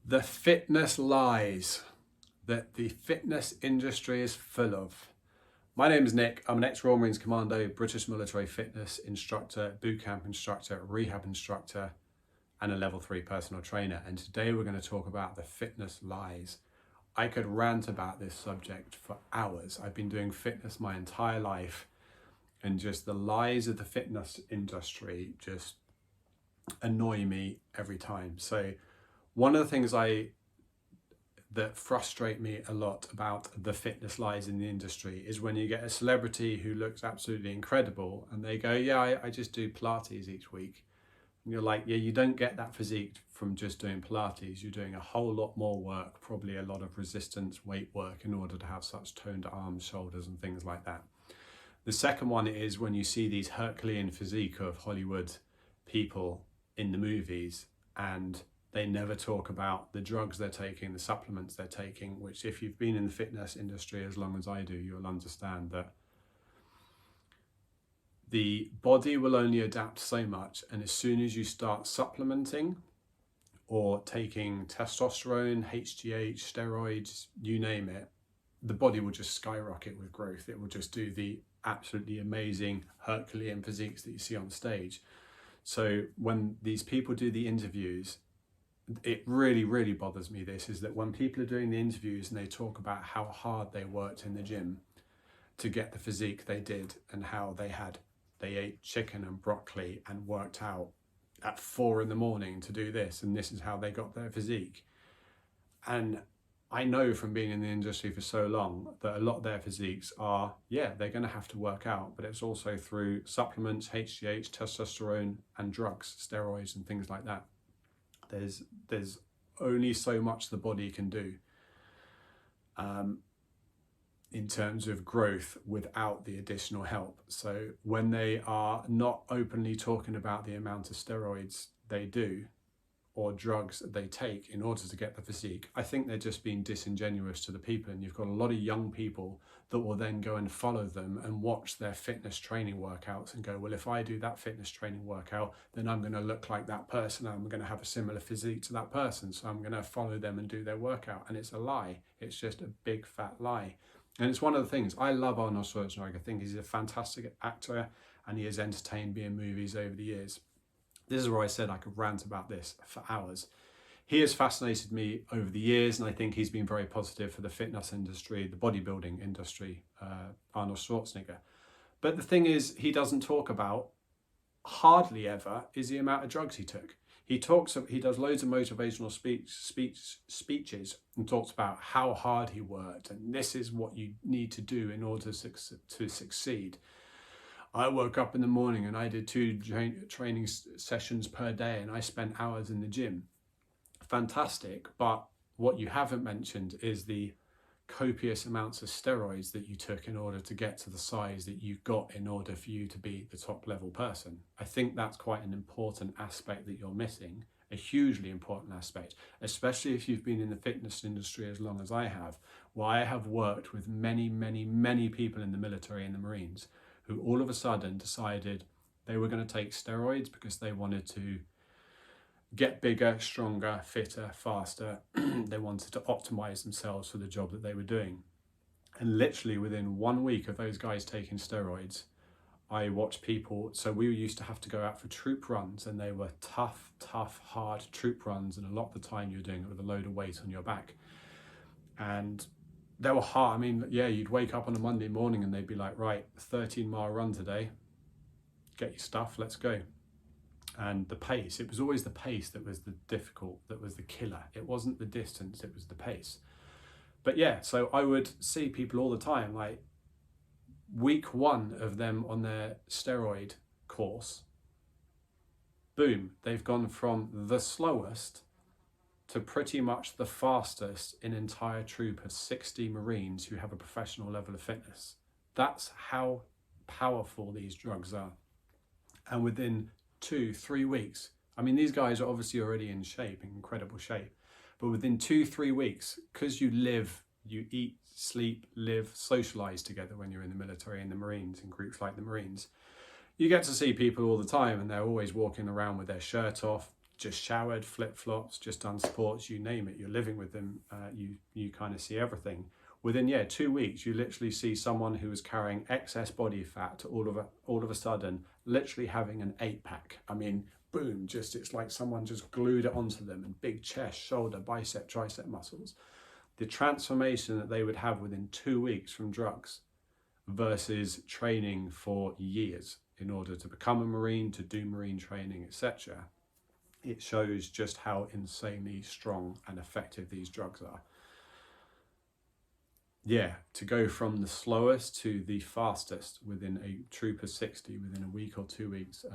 The fitness lies that the fitness industry is full of. My name is Nick. I'm an ex-Royal Marines Commando, British military fitness instructor, boot camp instructor, rehab instructor, and a level 3 personal trainer. And today we're going to talk about the fitness lies. I could rant about this subject for hours. I've been doing fitness my entire life, and just the lies of the fitness industry just annoy me every time. So one of the things that frustrate me a lot about the fitness lies in the industry is when you get a celebrity who looks absolutely incredible and they go, yeah, I just do Pilates each week. And you're like, yeah, you don't get that physique from just doing Pilates. You're doing a whole lot more work, probably a lot of resistance weight work in order to have such toned arms, shoulders, and things like that. The second one is when you see these Herculean physique of Hollywood people in the movies, and they never talk about the drugs they're taking, the supplements they're taking, which if you've been in the fitness industry as long as I do, you'll understand that the body will only adapt so much. And as soon as you start supplementing or taking testosterone, HGH, steroids, you name it, the body will just skyrocket with growth. It will just do the absolutely amazing Herculean physiques that you see on stage. So when these people do the interviews, it really bothers me, this is that when people are doing the interviews and they talk about how hard they worked in the gym to get the physique they did, and how they ate chicken and broccoli and worked out at 4 a.m. to do this, and this is how they got their physique. And I know from being in the industry for so long that a lot of their physiques are, yeah, they're going to have to work out, but it's also through supplements, HGH, testosterone, and drugs, steroids and things like that. There's only so much the body can do in terms of growth without the additional help. So when they are not openly talking about the amount of steroids they do or drugs that they take in order to get the physique, I think they're just being disingenuous to the people. And you've got a lot of young people that will then go and follow them and watch their fitness training workouts and go, well, if I do that fitness training workout, then I'm going to look like that person. I'm going to have a similar physique to that person. So I'm going to follow them and do their workout. And it's a lie. It's just a big fat lie. And it's one of the things, I love Arnold Schwarzenegger. I think he's a fantastic actor and he has entertained me in movies over the years. This is where I said I could rant about this for hours. He has fascinated me over the years, and I think he's been very positive for the fitness industry, the bodybuilding industry, Arnold Schwarzenegger. But the thing is, he doesn't talk about, hardly ever, is the amount of drugs he took. He does loads of motivational speeches and talks about how hard he worked, and this is what you need to do in order to succeed. I woke up in the morning and I did 2 training sessions per day, and I spent hours in the gym. Fantastic, but what you haven't mentioned is the copious amounts of steroids that you took in order to get to the size that you got in order for you to be the top level person. I think that's quite an important aspect that you're missing, a hugely important aspect, especially if you've been in the fitness industry as long as I have, where I have worked with many people in the military and the Marines who all of a sudden decided they were going to take steroids because they wanted to get bigger, stronger, fitter, faster. They wanted to optimize themselves for the job that they were doing. And literally within 1 week of those guys taking steroids, I watched people, so we used to have to go out for troop runs, and they were tough, hard troop runs, and a lot of the time you're doing it with a load of weight on your back. And they were hard. I mean, yeah, you'd wake up on a Monday morning and they'd be like, right, 13-mile run today, get your stuff, let's go. And the pace, it was always the pace that was the difficult, that was the killer. It wasn't the distance, it was the pace. But yeah, so I would see people all the time, like week 1 of them on their steroid course, boom, they've gone from the slowest to pretty much the fastest in an entire troop of 60 Marines who have a professional level of fitness. That's how powerful these drugs are. And within 2-3 weeks, I mean, these guys are obviously already in shape, in incredible shape, but within 2-3 weeks, because you eat, sleep, live, socialize together when you're in the military and the Marines, in groups like the Marines, you get to see people all the time, and they're always walking around with their shirt off, just showered, flip-flops, just done sports, you name it, you're living with them, you kind of see everything. Within 2 weeks, you literally see someone who was carrying excess body fat to all of a sudden literally having an 8-pack. I mean, boom, just it's like someone just glued it onto them, and big chest, shoulder, bicep, tricep muscles. The transformation that they would have within 2 weeks from drugs versus training for years in order to become a Marine, to do Marine training, etc. It shows just how insanely strong and effective these drugs are. Yeah, to go from the slowest to the fastest within a Trooper 60 within a week or 2 weeks,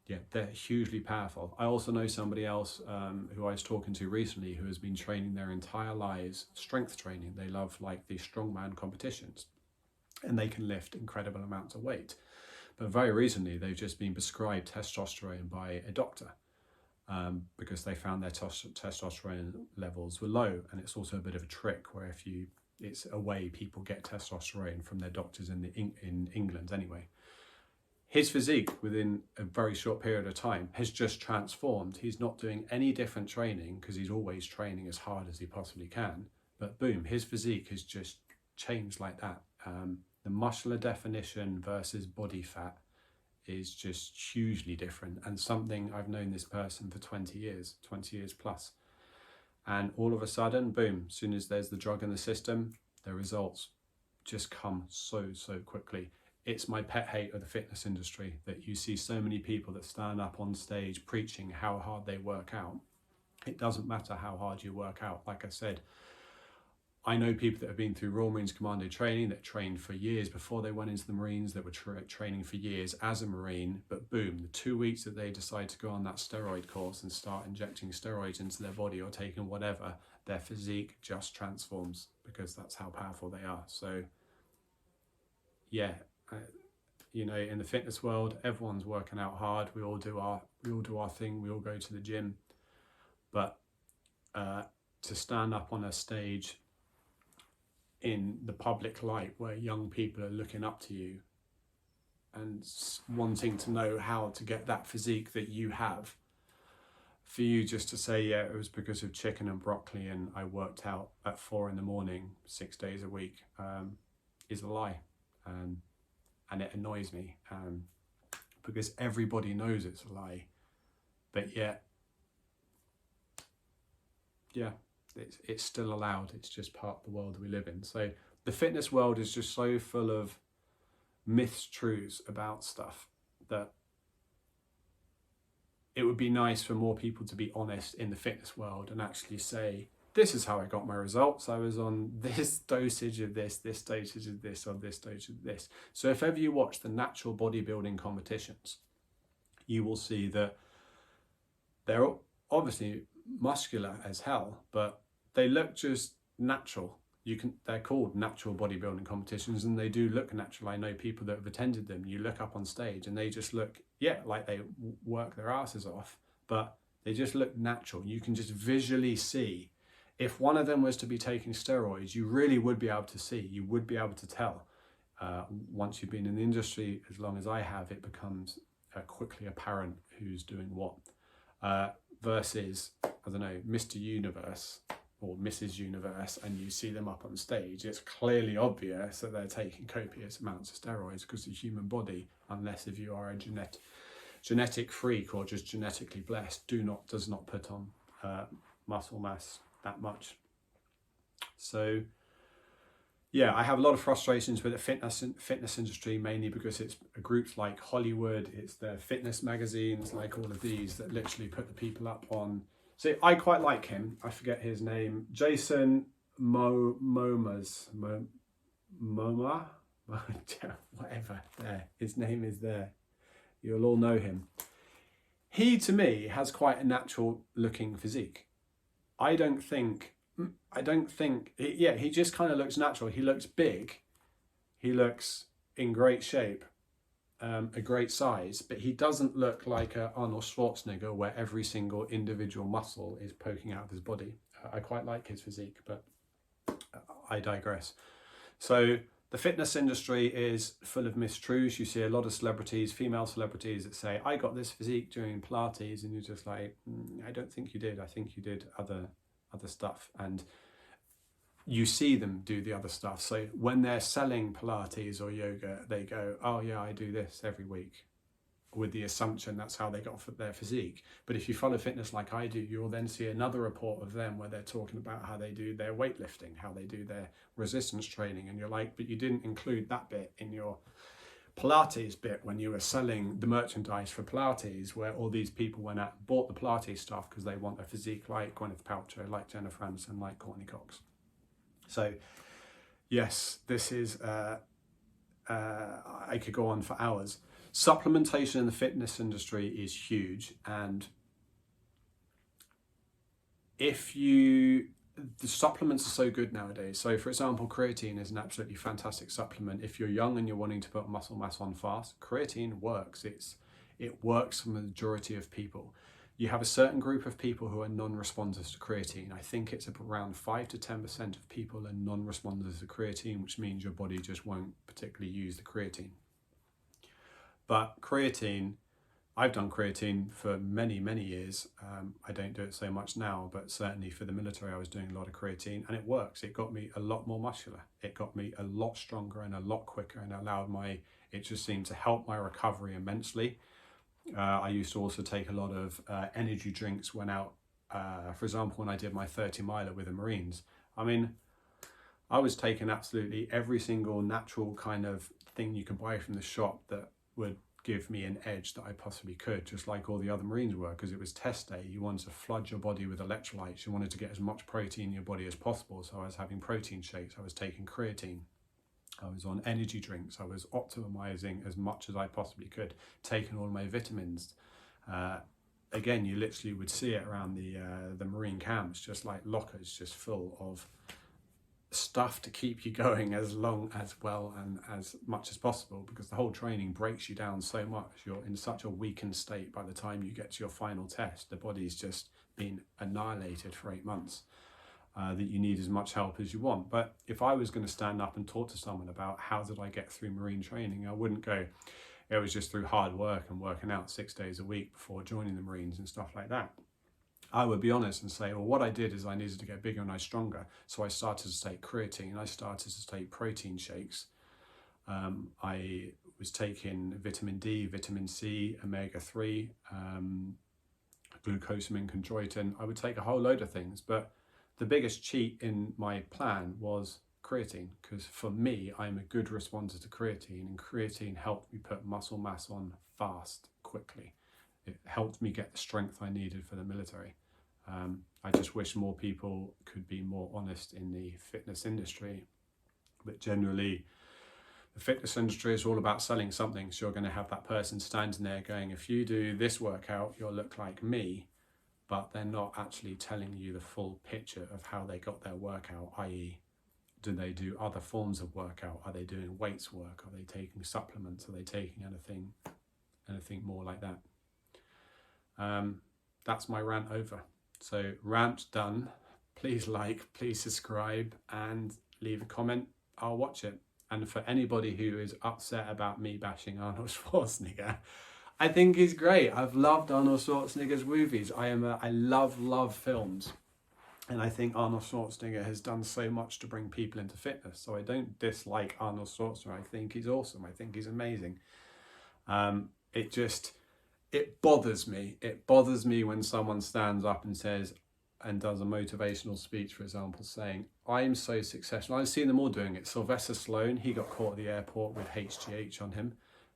yeah, they're hugely powerful. I also know somebody else who I was talking to recently who has been training their entire lives, strength training. They love like the strongman competitions, and they can lift incredible amounts of weight. But very recently, they've just been prescribed testosterone by a doctor because they found their testosterone levels were low. And it's also a bit of a trick where it's a way people get testosterone from their doctors in England anyway. His physique within a very short period of time has just transformed. He's not doing any different training because he's always training as hard as he possibly can. But boom, his physique has just changed like that. The muscular definition versus body fat is just hugely different, and something I've known this person for 20 years plus. And all of a sudden, boom, as soon as there's the drug in the system, the results just come so quickly. It's my pet hate of the fitness industry that you see so many people that stand up on stage preaching how hard they work out. It doesn't matter how hard you work out. Like I said, I know people that have been through Royal Marines Commando training, that trained for years before they went into the Marines, that were training for years as a Marine, but boom, the 2 weeks that they decide to go on that steroid course and start injecting steroids into their body or taking whatever, their physique just transforms because that's how powerful they are. So yeah, you know, in the fitness world, everyone's working out hard. We all do our thing. We all go to the gym, but to stand up on a stage in the public light where young people are looking up to you and wanting to know how to get that physique that you have, for you just to say, yeah, it was because of chicken and broccoli and I worked out at 4 a.m, 6 days a week, is a lie. And it annoys me because everybody knows it's a lie, but yet, yeah, it's still allowed. It's just part of the world we live in. So the fitness world is just so full of myths, truths about stuff that it would be nice for more people to be honest in the fitness world and actually say, this is how I got my results. I was on this dosage of this dosage of this, on this dosage of this. So if ever you watch the natural bodybuilding competitions, you will see that they're obviously muscular as hell, but they look just natural. They're called natural bodybuilding competitions, and they do look natural. I know people that have attended them. You look up on stage and they just look, yeah, like they work their asses off, but they just look natural. You can just visually see. If one of them was to be taking steroids, you really would be able to see. You would be able to tell. Once you've been in the industry as long as I have, it becomes quickly apparent who's doing what. Versus, I don't know, Mr. Universe or Mrs. Universe, and you see them up on stage, it's clearly obvious that they're taking copious amounts of steroids because the human body, unless if you are a genetic freak or just genetically blessed, does not put on muscle mass that much. So yeah, I have a lot of frustrations with the fitness industry, mainly because it's groups like Hollywood, it's the fitness magazines like all of these that literally put the people up on. So I quite like him. I forget his name. Jason Momoa, whatever. There, his name is there. You'll all know him. He, to me, has quite a natural looking physique. I don't think, yeah, he just kind of looks natural. He looks big. He looks in great shape, a great size, but he doesn't look like Arnold Schwarzenegger where every single individual muscle is poking out of his body. I quite like his physique, but I digress. So The fitness industry is full of mistruths. You see a lot of celebrities, female celebrities, that say, I got this physique during Pilates, and you're just like, I don't think you did. I think you did other stuff. And you see them do the other stuff. So when they're selling Pilates or yoga, they go, oh yeah, I do this every week, with the assumption that's how they got their physique. But if you follow fitness like I do, you'll then see another report of them where they're talking about how they do their weightlifting, how they do their resistance training, and you're like, but you didn't include that bit in your Pilates bit when you were selling the merchandise for Pilates, where all these people went out and bought the Pilates stuff because they want a physique like Gwyneth Paltrow, like Jennifer Aniston, like Courtney Cox. So yes, this is, I could go on for hours. Supplementation in the fitness industry is huge, and the supplements are so good nowadays. So for example, creatine is an absolutely fantastic supplement. If you're young and you're wanting to put muscle mass on fast, creatine works. It works for the majority of people. You have a certain group of people who are non-responders to creatine. I think it's around 5 to 10% of people are non-responders to creatine, which means your body just won't particularly use the creatine. But creatine, I've done creatine for many, many years. I don't do it so much now, but certainly for the military, I was doing a lot of creatine, and it works. It got me a lot more muscular. It got me a lot stronger and a lot quicker, and it just seemed to help my recovery immensely. I used to also take a lot of energy drinks when out. For example, when I did my 30-miler with the Marines, I mean, I was taking absolutely every single natural kind of thing you can buy from the shop that would give me an edge that I possibly could, just like all the other Marines were, because it was test day. You wanted to flood your body with electrolytes. You wanted to get as much protein in your body as possible. So I was having protein shakes. I was taking creatine. I was on energy drinks. I was optimizing as much as I possibly could, taking all my vitamins. Again, you literally would see it around the Marine camps, just like lockers, just full of stuff to keep you going as long as well and as much as possible, because the whole training breaks you down so much. You're in such a weakened state by the time you get to your final test. The body's just been annihilated for 8 months, that you need as much help as you want. But if I was going to stand up and talk to someone about how did I get through Marine training, I wouldn't go, it was just through hard work and working out 6 days a week before joining the Marines and stuff like that. I would be honest and say, well, what I did is I needed to get bigger and stronger. So I started to take creatine. I started to take protein shakes. I was taking vitamin D, vitamin C, omega-3, glucosamine, chondroitin. I would take a whole load of things. But the biggest cheat in my plan was creatine, because for me, I'm a good responder to creatine, and creatine helped me put muscle mass on fast, quickly. It helped me get the strength I needed for the military. I just wish more people could be more honest in the fitness industry. But generally, the fitness industry is all about selling something. So you're going to have that person standing there going, if you do this workout, you'll look like me. But they're not actually telling you the full picture of how they got their workout, i.e., do they do other forms of workout? Are they doing weights work? Are they taking supplements? Are they taking anything more like that? That's my rant over. So rant done. Please like, please subscribe, and leave a comment. I'll watch it. And for anybody who is upset about me bashing Arnold Schwarzenegger, I think he's great. I've loved Arnold Schwarzenegger's movies. I love films. And I think Arnold Schwarzenegger has done so much to bring people into fitness. So I don't dislike Arnold Schwarzenegger. I think he's awesome. I think he's amazing. It bothers me. It bothers me when someone stands up and says, and does a motivational speech, for example, saying, I'm so successful. I've seen them all doing it. Sylvester Stallone, he got caught at the airport with HGH on him,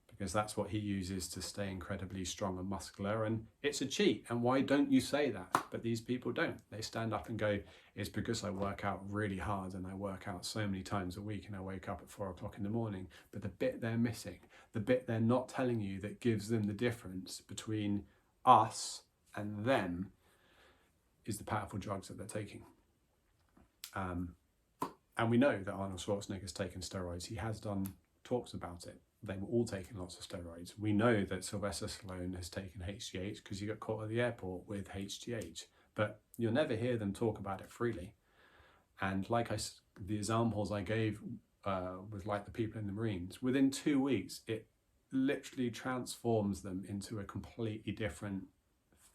because that's what he uses to stay incredibly strong and muscular, and it's a cheat. And why don't you say that? But these people don't. They stand up and go, it's because I work out really hard, and I work out so many times a week, and I wake up at 4 o'clock in the morning. But the bit they're missing, the bit they're not telling you that gives them the difference between us and them, is the powerful drugs that they're taking. And we know that Arnold Schwarzenegger's taken steroids. He has done talks about it. They were all taking lots of steroids. We know that Sylvester Stallone has taken HGH because he got caught at the airport with HGH. But you'll never hear them talk about it freely. And like the examples I gave with like the people in the Marines, within 2 weeks, it literally transforms them into a completely different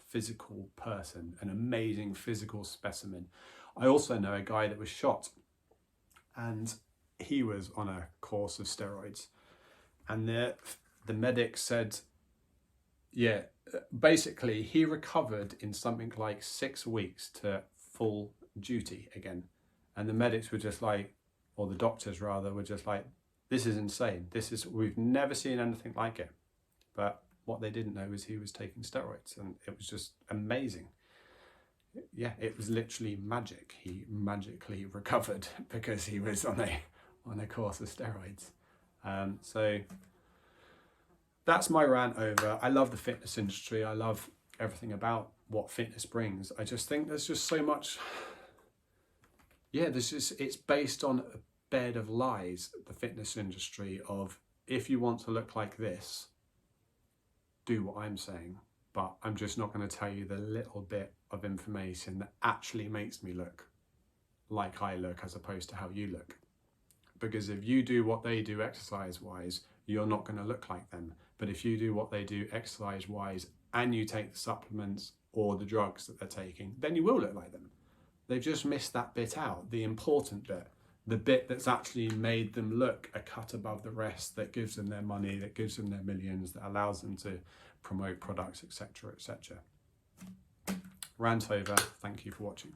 physical person, an amazing physical specimen. I also know a guy that was shot, and he was on a course of steroids, and the medic said, yeah, basically he recovered in something like 6 weeks to full duty again. And the medics were just like, or the doctors rather, were just like, this is insane. We've never seen anything like it. But what they didn't know is he was taking steroids, and it was just amazing. Yeah, it was literally magic. He magically recovered because he was on a course of steroids. So that's my rant over. I love the fitness industry. I love everything about what fitness brings. I just think there's just so much. Yeah, it's based on a bed of lies, the fitness industry, of if you want to look like this, do what I'm saying. But I'm just not going to tell you the little bit of information that actually makes me look like I look as opposed to how you look. Because if you do what they do exercise-wise, you're not going to look like them. But if you do what they do exercise-wise and you take the supplements or the drugs that they're taking, then you will look like them. They've just missed that bit out, the important bit, the bit that's actually made them look a cut above the rest, that gives them their money, that gives them their millions, that allows them to promote products, etc., etc. Rant over. Thank you for watching.